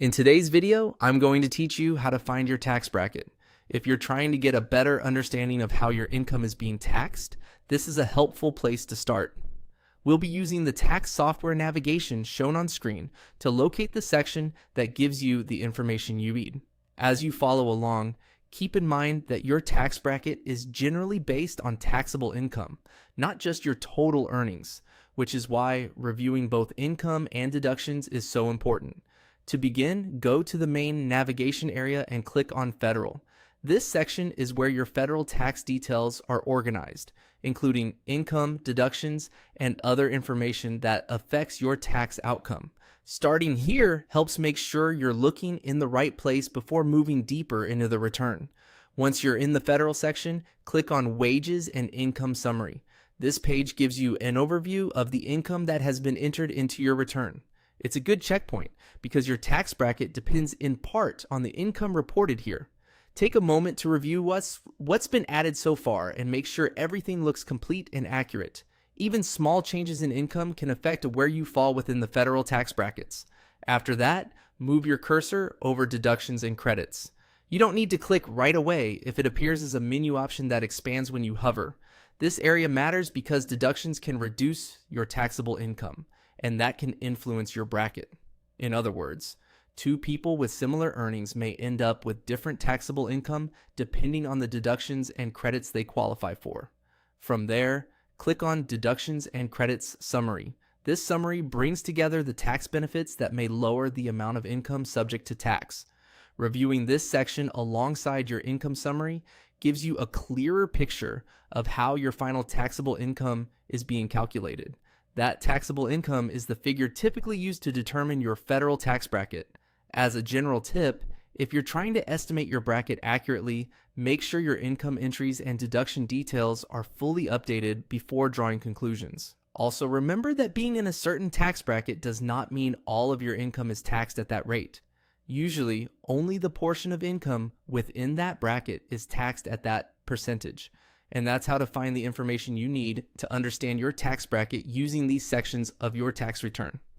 In today's video, I'm going to teach you how to find your tax bracket. If you're trying to get a better understanding of how your income is being taxed, this is a helpful place to start. We'll be using the tax software navigation shown on screen to locate the section that gives you the information you need. As you follow along, keep in mind that your tax bracket is generally based on taxable income, not just your total earnings, which is why reviewing both income and deductions is so important. To begin, go to the main navigation area and click on Federal. This section is where your federal tax details are organized, including income, deductions, and other information that affects your tax outcome. Starting here helps make sure you're looking in the right place before moving deeper into the return. Once you're in the federal section, click on Wages and Income Summary. This page gives you an overview of the income that has been entered into your return. It's a good checkpoint because your tax bracket depends in part on the income reported here. Take a moment to review what's been added so far and make sure everything looks complete and accurate. Even small changes in income can affect where you fall within the federal tax brackets. After that, move your cursor over deductions and credits. You don't need to click right away if it appears as a menu option that expands when you hover. This area matters because deductions can reduce your taxable income, and that can influence your bracket. In other words, two people with similar earnings may end up with different taxable income depending on the deductions and credits they qualify for. From there, click on Deductions and Credits Summary. This summary brings together the tax benefits that may lower the amount of income subject to tax. Reviewing this section alongside your income summary gives you a clearer picture of how your final taxable income is being calculated. That taxable income is the figure typically used to determine your federal tax bracket. As a general tip, if you're trying to estimate your bracket accurately, make sure your income entries and deduction details are fully updated before drawing conclusions. Also, remember that being in a certain tax bracket does not mean all of your income is taxed at that rate. Usually, only the portion of income within that bracket is taxed at that percentage. And that's how to find the information you need to understand your tax bracket using these sections of your tax return.